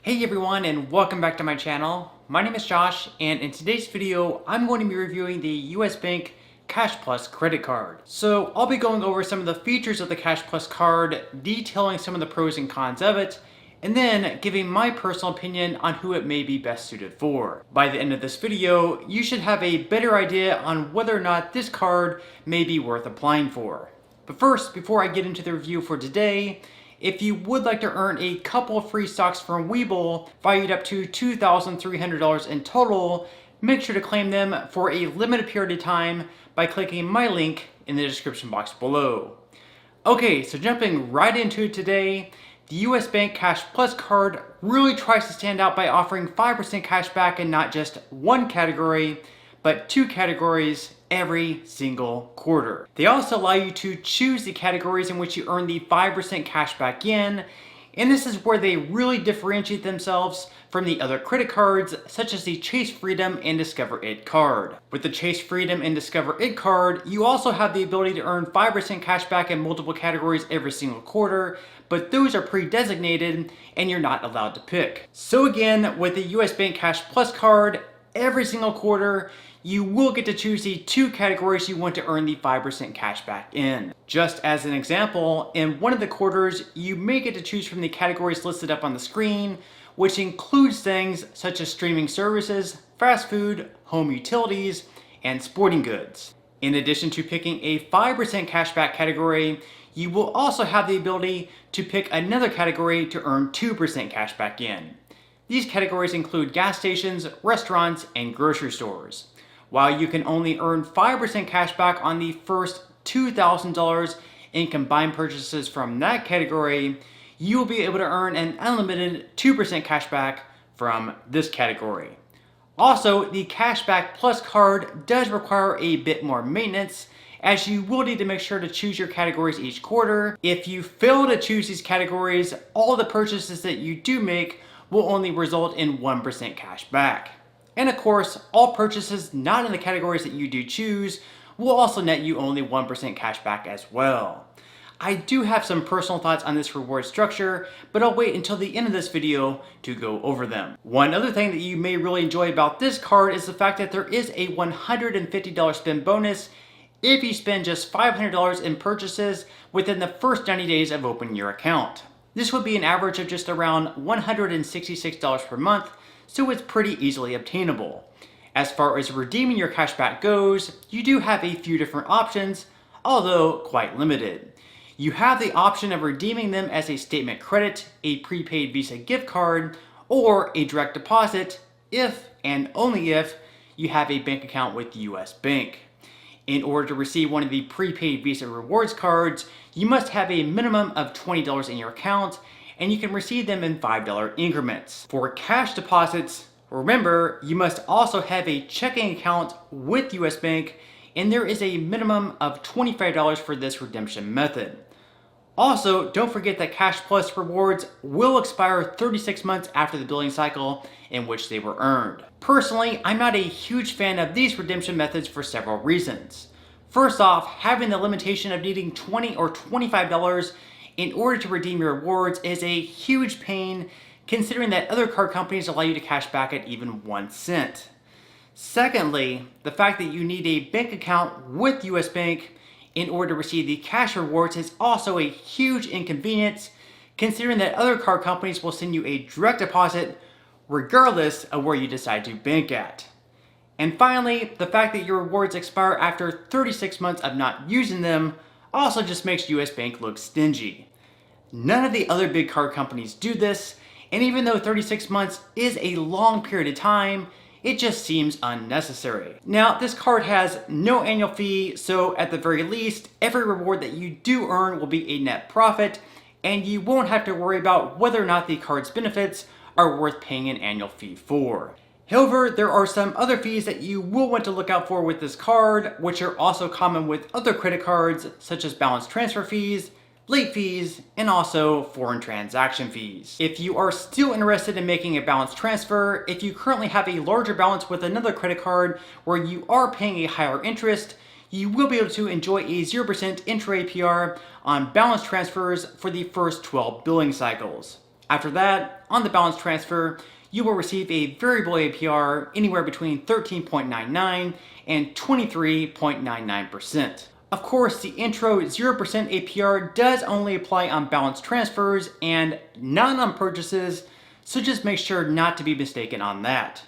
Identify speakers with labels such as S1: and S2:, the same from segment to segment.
S1: Hey everyone, and welcome back to my channel. My name is Josh, and in today's video I'm going to be reviewing the US Bank Cash Plus credit card. So I'll be going over some of the features of the Cash Plus card, detailing some of the pros and cons of it, and then giving my personal opinion on who it may be best suited for. By the end of this video, you should have a better idea on whether or not this card may be worth applying for. But first, before I get into the review for today, if you would like to earn a couple of free stocks from Webull, valued up to $2,300 in total, make sure to claim them for a limited period of time by clicking my link in the description box below. Okay, so jumping right into it today, the US Bank Cash Plus card really tries to stand out by offering 5% cash back in not just one category, but two categories every single quarter. They also allow you to choose the categories in which you earn the 5% cash back in, and this is where they really differentiate themselves from the other credit cards, such as the Chase Freedom and Discover It card. With the Chase Freedom and Discover It card, you also have the ability to earn 5% cash back in multiple categories every single quarter, but those are pre-designated and you're not allowed to pick. So again, with the US Bank Cash Plus card, every single quarter, you will get to choose the two categories you want to earn the 5% cash back in. Just as an example, in one of the quarters, you may get to choose from the categories listed up on the screen, which includes things such as streaming services, fast food, home utilities, and sporting goods. In addition to picking a 5% cashback category, you will also have the ability to pick another category to earn 2% cashback in. These categories include gas stations, restaurants, and grocery stores. While you can only earn 5% cash back on the first $2,000 in combined purchases from that category, you will be able to earn an unlimited 2% cash back from this category. Also, the Cashback Plus card does require a bit more maintenance, as you will need to make sure to choose your categories each quarter. If you fail to choose these categories, all the purchases that you do make will only result in 1% cash back. And of course, all purchases not in the categories that you do choose will also net you only 1% cash back as well. I do have some personal thoughts on this reward structure, but I'll wait until the end of this video to go over them. One other thing that you may really enjoy about this card is the fact that there is a $150 spend bonus if you spend just $500 in purchases within the first 90 days of opening your account. This would be an average of just around $166 per month, so it's pretty easily obtainable. As far as redeeming your cashback goes, you do have a few different options, although quite limited. You have the option of redeeming them as a statement credit, a prepaid Visa gift card, or a direct deposit if and only if you have a bank account with US Bank. In order to receive one of the prepaid Visa rewards cards, you must have a minimum of $20 in your account, and you can receive them in $5 increments. For cash deposits, remember, you must also have a checking account with US Bank, and there is a minimum of $25 for this redemption method. Also, don't forget that Cash Plus rewards will expire 36 months after the billing cycle in which they were earned. Personally, I'm not a huge fan of these redemption methods for several reasons. First off, having the limitation of needing $20 or $25 in order to redeem your rewards is a huge pain, considering that other card companies allow you to cash back at even 1 cent. Secondly, the fact that you need a bank account with US Bank in order to receive the cash rewards is also a huge inconvenience, considering that other card companies will send you a direct deposit regardless of where you decide to bank at. And finally, the fact that your rewards expire after 36 months of not using them also just makes US Bank look stingy. None of the other big card companies do this, and even though 36 months is a long period of time, it just seems unnecessary. Now, this card has no annual fee, so at the very least, every reward that you do earn will be a net profit, and you won't have to worry about whether or not the card's benefits are worth paying an annual fee for. However, there are some other fees that you will want to look out for with this card, which are also common with other credit cards, such as balance transfer fees, late fees, and also foreign transaction fees. If you are still interested in making a balance transfer, if you currently have a larger balance with another credit card where you are paying a higher interest, you will be able to enjoy a 0% intra APR on balance transfers for the first 12 billing cycles. After that, on the balance transfer, you will receive a variable APR anywhere between 13.99 and 23.99%. Of course, the intro 0% APR does only apply on balance transfers and not on purchases, so just make sure not to be mistaken on that.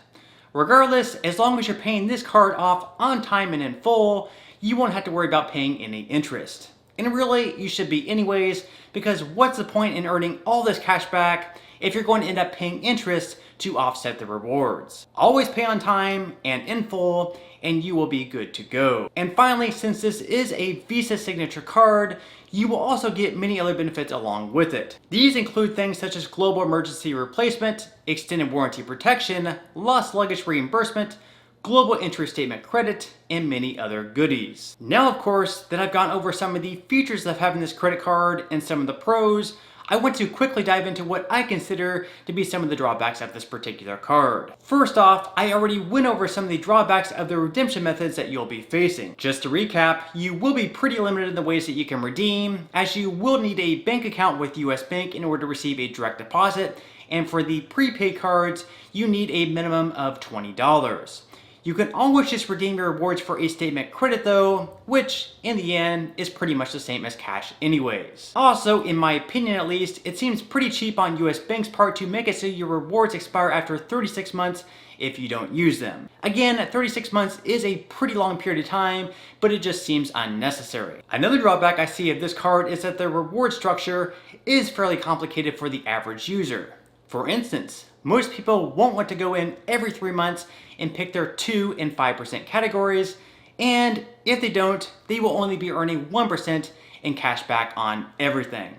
S1: Regardless, as long as you're paying this card off on time and in full, you won't have to worry about paying any interest. And really, you should be anyways, because what's the point in earning all this cash back if you're going to end up paying interest to offset the rewards? Always pay on time and in full, and you will be good to go. And finally, since this is a Visa signature card, you will also get many other benefits along with it. These include things such as global emergency replacement, extended warranty protection, lost luggage reimbursement, global entry statement credit, and many other goodies. Now, of course, that I've gone over some of the features of having this credit card and some of the pros, I want to quickly dive into what I consider to be some of the drawbacks of this particular card. First off, I already went over some of the drawbacks of the redemption methods that you'll be facing. Just to recap, you will be pretty limited in the ways that you can redeem, as you will need a bank account with US Bank in order to receive a direct deposit, and for the prepaid cards, you need a minimum of $20. You can always just redeem your rewards for a statement credit though, which in the end is pretty much the same as cash anyways. Also, in my opinion at least, it seems pretty cheap on US Bank's part to make it so your rewards expire after 36 months if you don't use them. Again, 36 months is a pretty long period of time, but it just seems unnecessary. Another drawback I see of this card is that the reward structure is fairly complicated for the average user. For instance, most people won't want to go in every 3 months and pick their 2 and 5% categories, and if they don't, they will only be earning 1% in cash back on everything.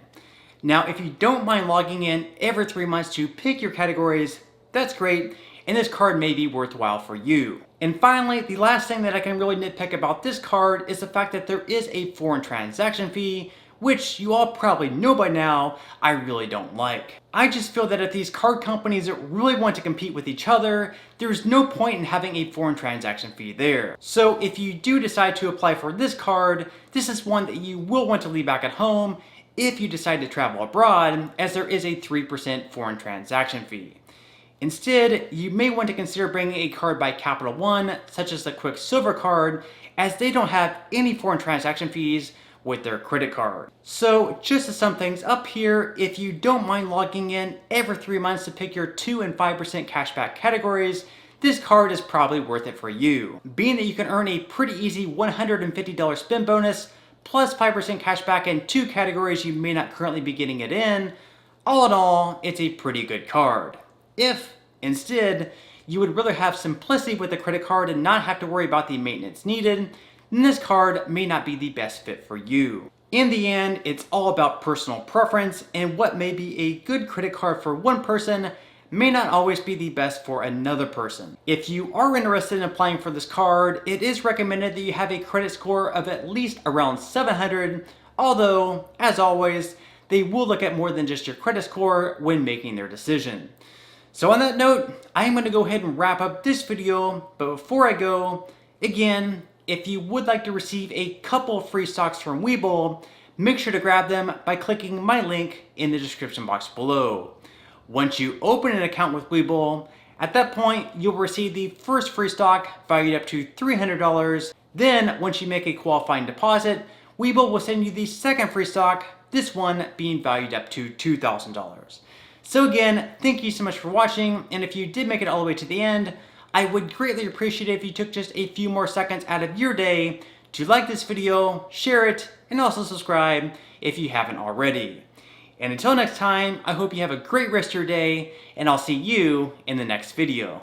S1: Now, if you don't mind logging in every 3 months to pick your categories, that's great, and this card may be worthwhile for you. And finally, the last thing that I can really nitpick about this card is the fact that there is a foreign transaction fee, which you all probably know by now, I really don't like. I just feel that if these card companies really want to compete with each other, there's no point in having a foreign transaction fee there. So if you do decide to apply for this card, this is one that you will want to leave back at home if you decide to travel abroad, as there is a 3% foreign transaction fee. Instead, you may want to consider bringing a card by Capital One, such as the Quicksilver card, as they don't have any foreign transaction fees with their credit card. So just to sum things up here, if you don't mind logging in every 3 months to pick your 2 and 5% cashback categories, this card is probably worth it for you. Being that you can earn a pretty easy $150 spend bonus, plus 5% cashback in 2 categories you may not currently be getting it in, all in all, it's a pretty good card. If, instead, you would rather have simplicity with the credit card and not have to worry about the maintenance needed, then this card may not be the best fit for you. In the end, it's all about personal preference, and what may be a good credit card for one person may not always be the best for another person. If you are interested in applying for this card, it is recommended that you have a credit score of at least around 700, although, as always, they will look at more than just your credit score when making their decision. So on that note, I am going to go ahead and wrap up this video, but before I go, again, if you would like to receive a couple free stocks from Webull, make sure to grab them by clicking my link in the description box below. Once you open an account with Webull, at that point, you'll receive the first free stock valued up to $300. Then, once you make a qualifying deposit, Webull will send you the second free stock, this one being valued up to $2,000. So again, thank you so much for watching, and if you did make it all the way to the end, I would greatly appreciate it if you took just a few more seconds out of your day to like this video, share it, and also subscribe if you haven't already. And until next time, I hope you have a great rest of your day, and I'll see you in the next video.